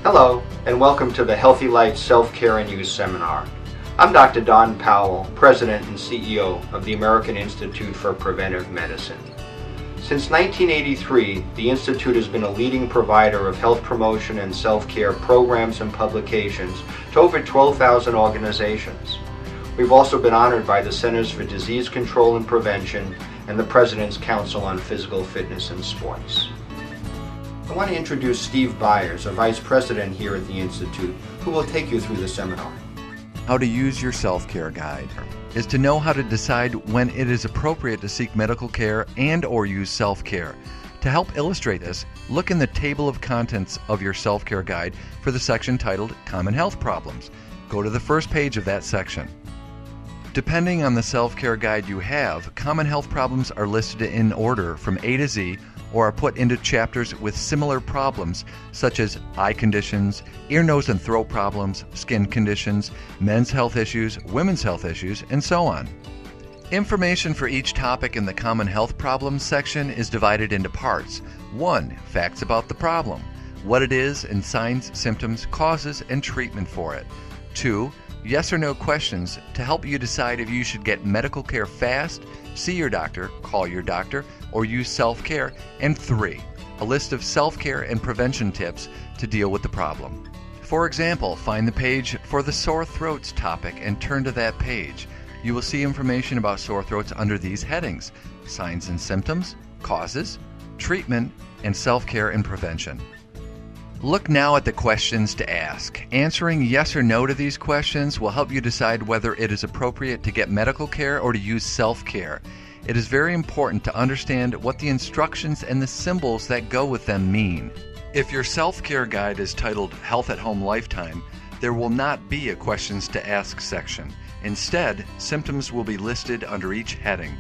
Hello, and welcome to the Healthy Life Self-Care and You seminar. I'm Dr. Don Powell, President and CEO of the American Institute for Preventive Medicine. Since 1983, the Institute has been a leading provider of health promotion and self-care programs and publications to over 12,000 organizations. We've also been honored by the Centers for Disease Control and Prevention and the President's Council on Physical Fitness and Sports. I want to introduce Steve Byers, a Vice President here at the Institute, who will take you through the seminar. How to use your self-care guide is to know how to decide when it is appropriate to seek medical care and or use self-care. To help illustrate this, look in the table of contents of your self-care guide for the section titled Common Health Problems. Go to the first page of that section. Depending on the self-care guide you have, common health problems are listed in order from A to Z or are put into chapters with similar problems such as eye conditions, ear, nose, and throat problems, skin conditions, men's health issues, women's health issues, and so on. Information for each topic in the Common Health Problems section is divided into parts. 1. Facts about the problem, what it is and signs, symptoms, causes, and treatment for it. 2. Yes or no questions to help you decide if you should get medical care fast, see your doctor, call your doctor, or use self-care. And 3, a list of self-care and prevention tips to deal with the problem. For example, find the page for the sore throats topic and turn to that page. You will see information about sore throats under these headings: signs and symptoms, causes, treatment, and self-care and prevention. Look now at the questions to ask. Answering yes or no to these questions will help you decide whether it is appropriate to get medical care or to use self-care. It is very important to understand what the instructions and the symbols that go with them mean. If your self-care guide is titled Health at Home Lifetime, there will not be a questions to ask section. Instead, symptoms will be listed under each heading.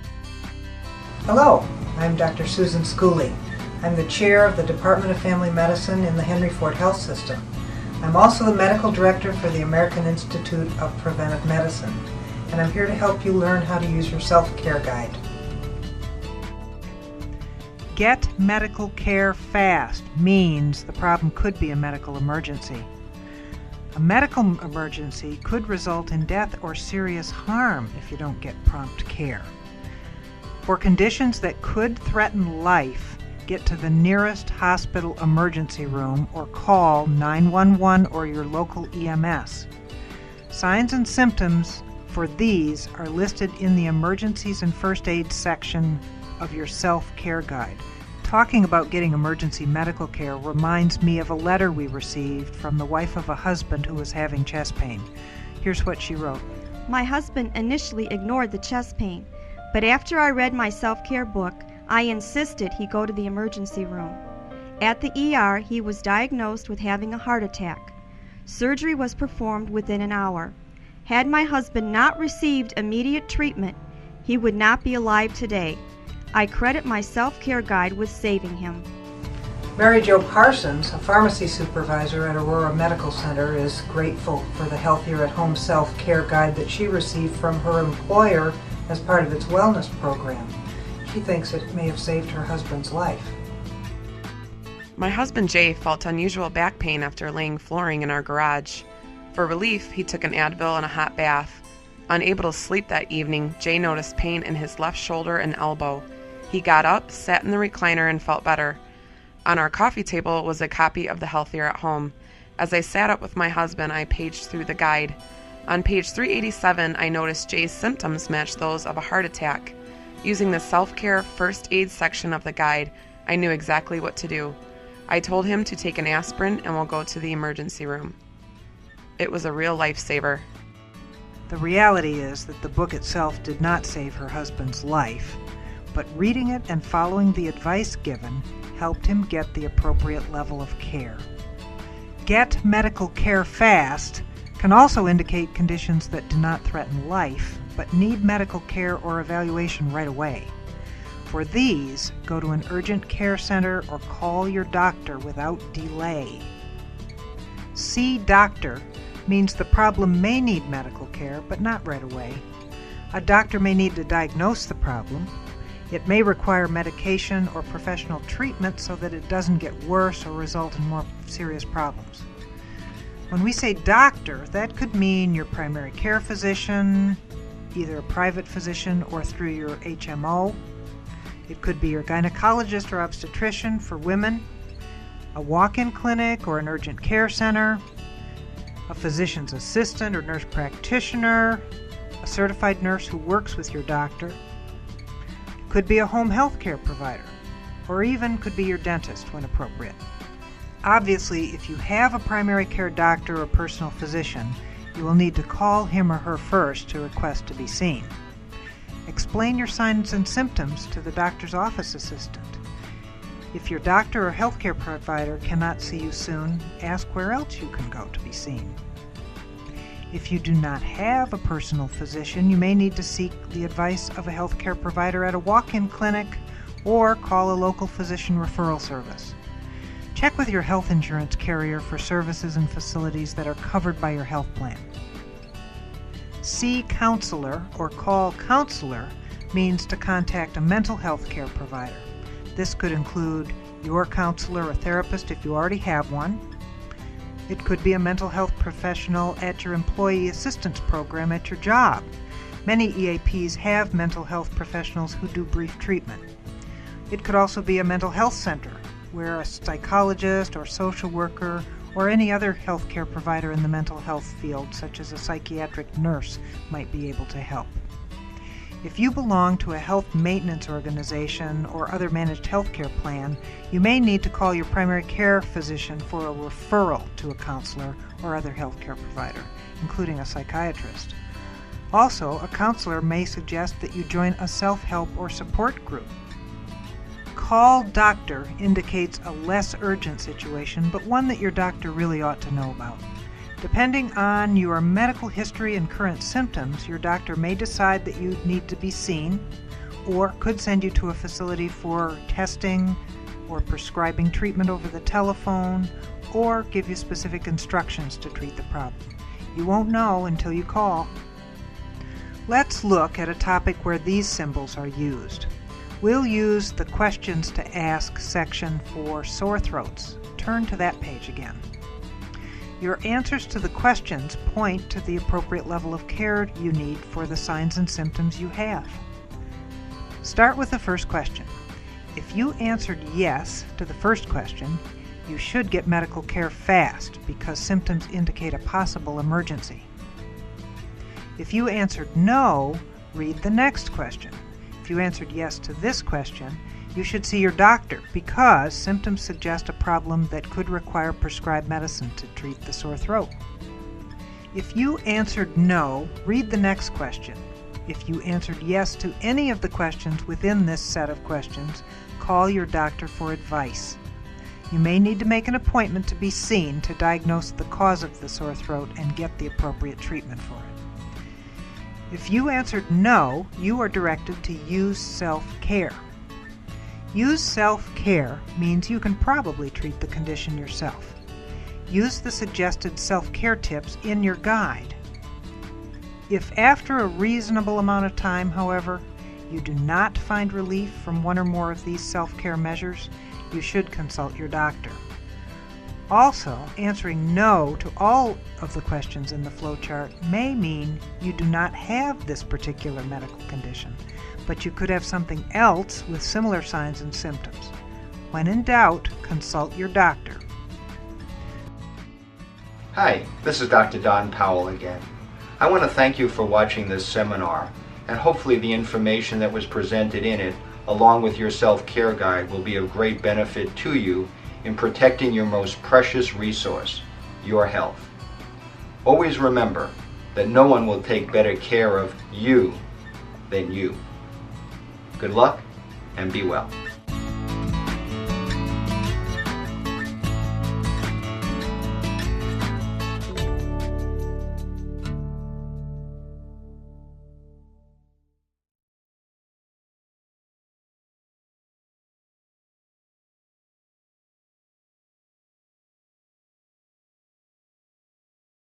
Hello, I'm Dr. Susan Schooley. I'm the chair of the Department of Family Medicine in the Henry Ford Health System. I'm also the medical director for the American Institute of Preventive Medicine, and I'm here to help you learn how to use your self-care guide. Get medical care fast means the problem could be a medical emergency. A medical emergency could result in death or serious harm if you don't get prompt care. For conditions that could threaten life, get to the nearest hospital emergency room or call 911 or your local EMS. Signs and symptoms for these are listed in the Emergencies and First Aid section of your self-care guide. Talking about getting emergency medical care reminds me of a letter we received from the wife of a husband who was having chest pain. Here's what she wrote. My husband initially ignored the chest pain, but after I read my self-care book, I insisted he go to the emergency room. At the ER, he was diagnosed with having a heart attack. Surgery was performed within an hour. Had my husband not received immediate treatment, he would not be alive today. I credit my self-care guide with saving him. Mary Jo Parsons, a pharmacy supervisor at Aurora Medical Center, is grateful for the Healthier at Home self-care guide that she received from her employer as part of its wellness program. She thinks it may have saved her husband's life. My husband Jay felt unusual back pain after laying flooring in our garage. For relief, he took an Advil and a hot bath. Unable to sleep that evening, Jay noticed pain in his left shoulder and elbow. He got up, sat in the recliner, and felt better. On our coffee table was a copy of the Healthier at Home. As I sat up with my husband, I paged through the guide. On page 387, I noticed Jay's symptoms matched those of a heart attack. Using the self-care first aid section of the guide, I knew exactly what to do. I told him to take an aspirin and we'll go to the emergency room. It was a real lifesaver. The reality is that the book itself did not save her husband's life, but reading it and following the advice given helped him get the appropriate level of care. Get medical care fast can also indicate conditions that do not threaten life, but need medical care or evaluation right away. For these, go to an urgent care center or call your doctor without delay. See doctor means the problem may need medical care, but not right away. A doctor may need to diagnose the problem. It may require medication or professional treatment so that it doesn't get worse or result in more serious problems. When we say doctor, that could mean your primary care physician, either a private physician or through your HMO. It could be your gynecologist or obstetrician for women, a walk-in clinic or an urgent care center, a physician's assistant or nurse practitioner, a certified nurse who works with your doctor. It could be a home health care provider, or even could be your dentist when appropriate. Obviously, if you have a primary care doctor or personal physician, you will need to call him or her first to request to be seen. Explain your signs and symptoms to the doctor's office assistant. If your doctor or healthcare provider cannot see you soon, ask where else you can go to be seen. If you do not have a personal physician, you may need to seek the advice of a healthcare provider at a walk-in clinic or call a local physician referral service. Check with your health insurance carrier for services and facilities that are covered by your health plan. See counselor or call counselor means to contact a mental health care provider. This could include your counselor or therapist if you already have one. It could be a mental health professional at your employee assistance program at your job. Many EAPs have mental health professionals who do brief treatment. It could also be a mental health center where a psychologist or social worker or any other healthcare provider in the mental health field, such as a psychiatric nurse, might be able to help. If you belong to a health maintenance organization or other managed healthcare plan, you may need to call your primary care physician for a referral to a counselor or other healthcare provider, including a psychiatrist. Also, a counselor may suggest that you join a self-help or support group. Call doctor indicates a less urgent situation, but one that your doctor really ought to know about. Depending on your medical history and current symptoms, your doctor may decide that you need to be seen or could send you to a facility for testing or prescribing treatment over the telephone or give you specific instructions to treat the problem. You won't know until you call. Let's look at a topic where these symbols are used. We'll use the questions to ask section for sore throats. Turn to that page again. Your answers to the questions point to the appropriate level of care you need for the signs and symptoms you have. Start with the first question. If you answered yes to the first question, you should get medical care fast because symptoms indicate a possible emergency. If you answered no, read the next question. If you answered yes to this question, you should see your doctor because symptoms suggest a problem that could require prescribed medicine to treat the sore throat. If you answered no, read the next question. If you answered yes to any of the questions within this set of questions, call your doctor for advice. You may need to make an appointment to be seen to diagnose the cause of the sore throat and get the appropriate treatment for it. If you answered no, you are directed to use self-care. Use self-care means you can probably treat the condition yourself. Use the suggested self-care tips in your guide. If after a reasonable amount of time, however, you do not find relief from one or more of these self-care measures, you should consult your doctor. Also, answering no to all of the questions in the flowchart may mean you do not have this particular medical condition, but you could have something else with similar signs and symptoms. When in doubt, consult your doctor. Hi, this is Dr. Don Powell again. I want to thank you for watching this seminar, and hopefully the information that was presented in it, along with your self-care guide, will be of great benefit to you in protecting your most precious resource, your health. Always remember that no one will take better care of you than you. Good luck and be well.